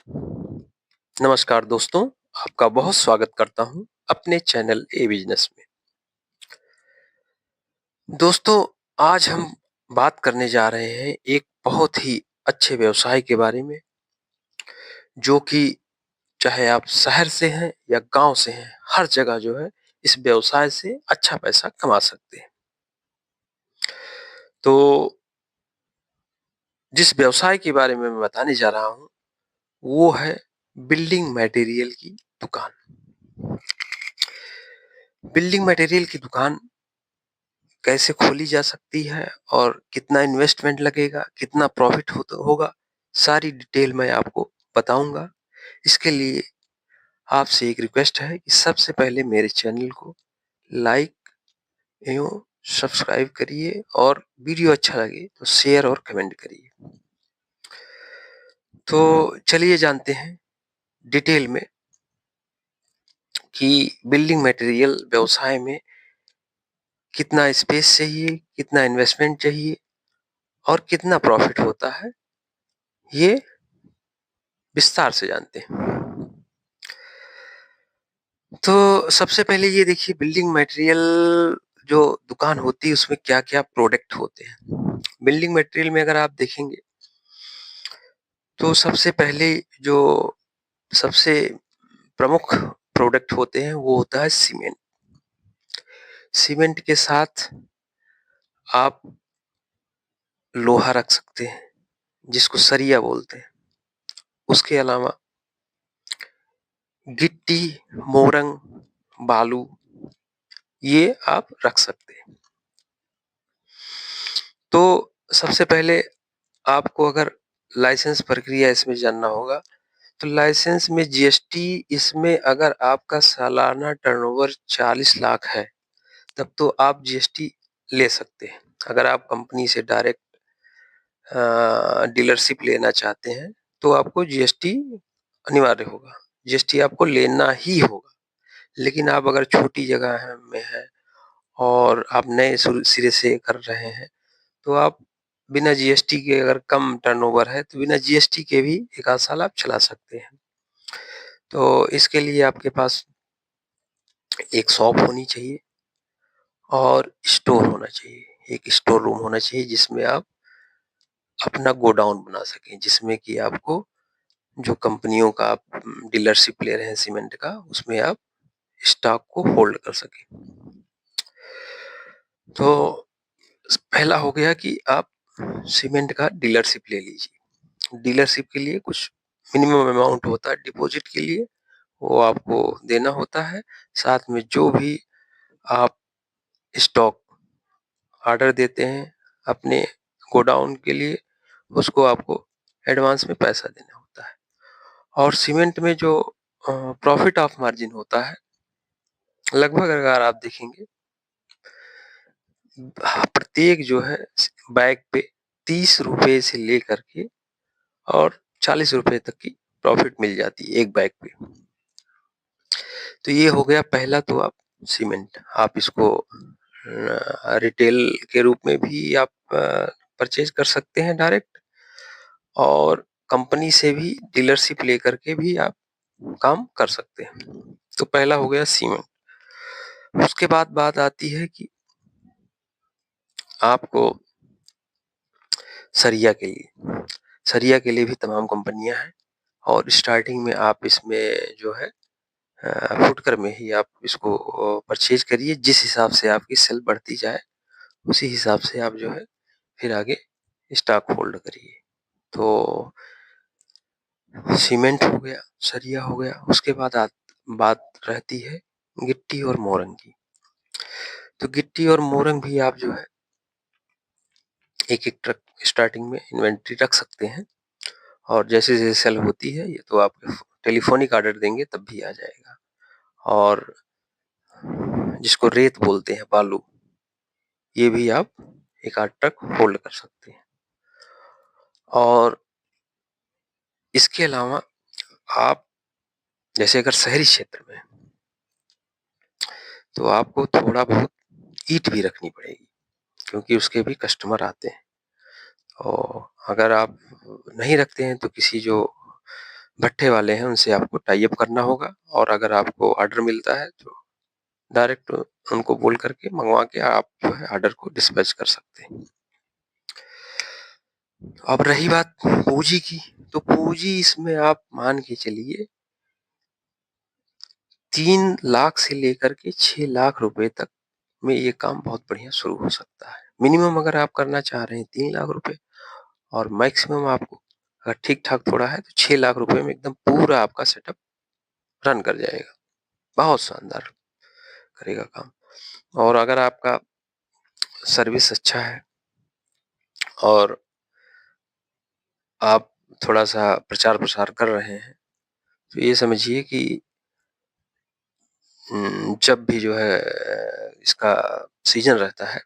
नमस्कार दोस्तों, आपका बहुत स्वागत करता हूँ अपने चैनल ए बिजनेस में। दोस्तों, आज हम बात करने जा रहे हैं एक बहुत ही अच्छे व्यवसाय के बारे में, जो कि चाहे आप शहर से हैं या गांव से हैं, हर जगह जो है इस व्यवसाय से अच्छा पैसा कमा सकते हैं। तो जिस व्यवसाय के बारे में मैं बताने जा रहा हूँ, वो है बिल्डिंग मटेरियल की दुकान। बिल्डिंग मटेरियल की दुकान कैसे खोली जा सकती है और कितना इन्वेस्टमेंट लगेगा, कितना प्रॉफिट होगा, सारी डिटेल मैं आपको बताऊंगा। इसके लिए आपसे एक रिक्वेस्ट है कि सबसे पहले मेरे चैनल को लाइक एवं सब्सक्राइब करिए और वीडियो अच्छा लगे तो शेयर और कमेंट करिए। तो चलिए जानते हैं डिटेल में कि बिल्डिंग मटेरियल व्यवसाय में कितना स्पेस चाहिए, कितना इन्वेस्टमेंट चाहिए और कितना प्रॉफिट होता है, ये विस्तार से जानते हैं। तो सबसे पहले ये देखिए, बिल्डिंग मटेरियल जो दुकान होती है उसमें क्या-क्या प्रोडक्ट होते हैं। बिल्डिंग मटेरियल में अगर आप देखेंगे तो सबसे पहले जो सबसे प्रमुख प्रोडक्ट होते हैं वो होता है सीमेंट। सीमेंट के साथ आप लोहा रख सकते हैं, जिसको सरिया बोलते हैं। उसके अलावा गिट्टी, मोरंग, बालू, ये आप रख सकते हैं। तो सबसे पहले आपको अगर लाइसेंस प्रक्रिया इसमें जानना होगा, तो लाइसेंस में जीएसटी, इसमें अगर आपका सालाना टर्नओवर 40 लाख है, तब तो आप जीएसटी ले सकते हैं। अगर आप कंपनी से डायरेक्ट डीलरशिप लेना चाहते हैं, तो आपको जीएसटी अनिवार्य होगा। जीएसटी आपको लेना ही होगा। लेकिन आप अगर छोटी जगह में हैं और आप नए सिरे से कर रहे हैं, तो आप बिना जीएसटी के, अगर कम टर्नओवर है तो बिना जीएसटी के भी एक आध साल आप चला सकते हैं। तो इसके लिए आपके पास एक शॉप होनी चाहिए और स्टोर होना चाहिए। एक स्टोर रूम होना चाहिए जिसमें आप अपना गोडाउन बना सकें, जिसमें कि आपको जो कंपनियों का आप डीलरशिप ले रहे हैं सीमेंट का, उसमें आप स्टॉक को होल्ड कर सकें। तो पहला हो गया कि आप सीमेंट का डीलरशिप ले लीजिए। डीलरशिप के लिए कुछ मिनिमम अमाउंट होता है डिपॉजिट के लिए, वो आपको देना होता है। साथ में जो भी आप स्टॉक ऑर्डर देते हैं अपने गोडाउन के लिए, उसको आपको एडवांस में पैसा देना होता है। और सीमेंट में जो प्रॉफिट ऑफ मार्जिन होता है, लगभग अगर आप देखेंगे प्रत्येक जो है बैग पे 30 रुपए से लेकर के और 40 रुपए तक की प्रॉफिट मिल जाती है एक बैग पे। तो ये हो गया पहला। तो आप सीमेंट, आप इसको रिटेल के रूप में भी आप परचेज कर सकते हैं डायरेक्ट, और कंपनी से भी डीलरशिप लेकर के भी आप काम कर सकते हैं। तो पहला हो गया सीमेंट। उसके बाद बात आती है कि आपको सरिया के लिए, सरिया के लिए भी तमाम कंपनियां हैं, और स्टार्टिंग में आप इसमें जो है फुटकर में ही आप इसको परचेज करिए। जिस हिसाब से आपकी सेल बढ़ती जाए, उसी हिसाब से आप जो है फिर आगे स्टॉक होल्ड करिए। तो सीमेंट हो गया, सरिया हो गया। उसके बाद बात रहती है गिट्टी और मोरंग की। तो गिट्टी और मोरंग भी आप जो है एक एक ट्रक स्टार्टिंग में इन्वेंट्री रख सकते हैं, और जैसे जैसे सेल होती है, ये तो आप टेलीफोनिक ऑर्डर देंगे तब भी आ जाएगा। और जिसको रेत बोलते हैं, बालू, ये भी आप एक आध ट्रक होल्ड कर सकते हैं। और इसके अलावा आप जैसे अगर शहरी क्षेत्र में, तो आपको थोड़ा बहुत ईंट भी रखनी पड़ेगी, क्योंकि उसके भी कस्टमर आते हैं। और अगर आप नहीं रखते हैं तो किसी जो भट्ठे वाले हैं उनसे आपको टाई अप करना होगा और अगर आपको ऑर्डर मिलता है तो डायरेक्ट उनको बोल करके मँगवा के आप जो है ऑर्डर को डिस्पैच कर सकते हैं। अब रही बात पूँजी की, तो पूँजी इसमें आप मान के चलिए 3 लाख से लेकर के 6 लाख रुपए तक में ये काम बहुत बढ़िया शुरू हो सकता है। मिनिमम अगर आप करना चाह रहे हैं 3 लाख रुपए और मैक्सिमम आपको अगर ठीक-ठाक थोड़ा है तो 6 लाख रुपए में एकदम पूरा आपका सेटअप रन कर जाएगा। बहुत शानदार करेगा काम। और अगर आपका सर्विस अच्छा है और आप थोड़ा-सा प्रचार-प्रसार कर रहे हैं, तो ये समझिए कि जब भी जो है इसका सीज़न रहता है,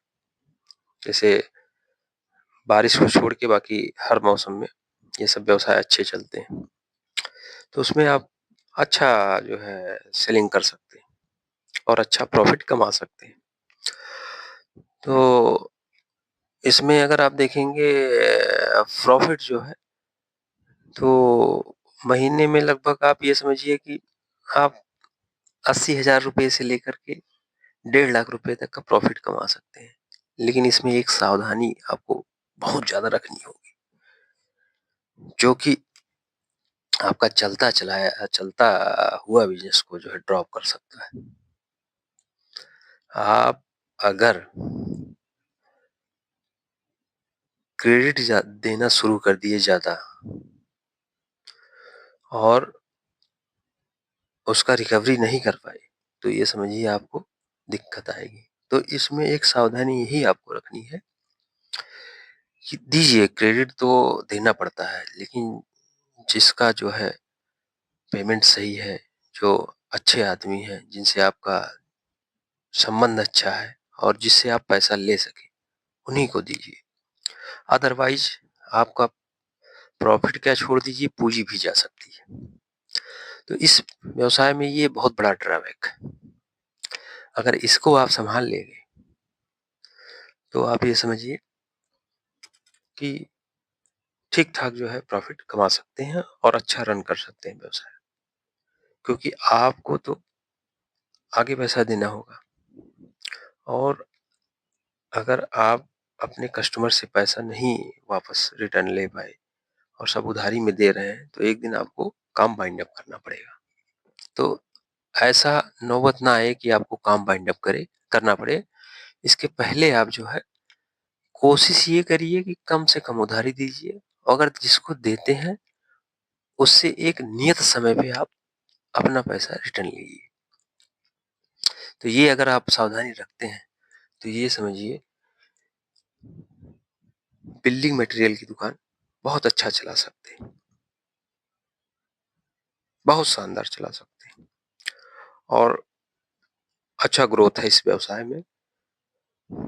जैसे बारिश को छोड़ के बाकी हर मौसम में ये सब व्यवसाय अच्छे चलते हैं। तो उसमें आप अच्छा जो है सेलिंग कर सकते हैं और अच्छा प्रॉफ़िट कमा सकते हैं। तो इसमें अगर आप देखेंगे प्रॉफ़िट जो है, तो महीने में लगभग आप ये समझिए कि आप 80,000 रुपए से लेकर के 1.5 लाख रुपए तक का प्रॉफ़िट कमा सकते हैं। लेकिन इसमें एक सावधानी आपको बहुत ज़्यादा रखनी होगी, जो कि आपका चलता हुआ बिज़नेस को जो है ड्रॉप कर सकता है। आप अगर क्रेडिट देना शुरू कर दिए ज़्यादा और उसका रिकवरी नहीं कर पाए, तो ये समझिए आपको दिक्कत आएगी। तो इसमें एक सावधानी यही आपको रखनी है कि दीजिए क्रेडिट तो देना पड़ता है, लेकिन जिसका जो है पेमेंट सही है, जो अच्छे आदमी हैं, जिनसे आपका संबंध अच्छा है और जिससे आप पैसा ले सकें, उन्हीं को दीजिए। अदरवाइज़ आपका प्रॉफ़िट क्या छोड़ दीजिए, पूँजी भी जा सकती है। तो इस व्यवसाय में ये बहुत बड़ा ड्रॉबैक है। अगर इसको आप सँभाल लेंगे, तो आप ये समझिए कि ठीक-ठाक जो है प्रॉफ़िट कमा सकते हैं और अच्छा रन कर सकते हैं व्यवसाय। क्योंकि आपको तो आगे पैसा देना होगा और अगर आप अपने कस्टमर से पैसा नहीं वापस रिटर्न ले पाए और सब उधारी में दे रहे हैं, तो एक दिन आपको काम बाइंड अप करना पड़ेगा। तो ऐसा नौबत ना आए कि आपको काम बाइंड अप करना पड़े। इसके पहले आप जो है कोशिश ये करिए कि कम से कम उधारी दीजिए। अगर जिसको देते हैं, उससे एक नियत समय पे आप अपना पैसा रिटर्न लीजिए। तो ये अगर आप सावधानी रखते हैं, तो ये समझिए बिल्डिंग मटेरियल की दुकान बहुत अच्छा चला सकते हैं, बहुत शानदार चला सकते हैं और अच्छा ग्रोथ है इस व्यवसाय में।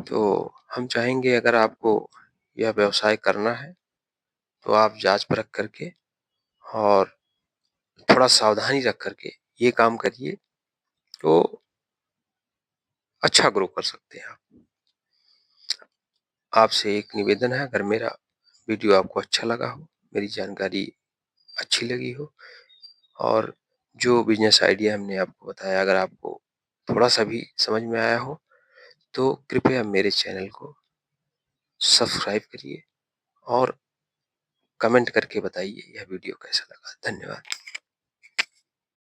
तो हम चाहेंगे अगर आपको यह व्यवसाय करना है, तो आप जाँच-परख करके और थोड़ा सावधानी रख कर के ये काम करिए, तो अच्छा ग्रो कर सकते हैं आप। आपसे एक निवेदन है, अगर मेरा वीडियो आपको अच्छा लगा हो, मेरी जानकारी अच्छी लगी हो और जो बिज़नेस आइडिया हमने आपको बताया अगर आपको थोड़ा-सा भी समझ में आया हो, तो कृपया मेरे चैनल को सब्सक्राइब करिए और कमेंट करके बताइए यह वीडियो कैसा लगा। धन्यवाद।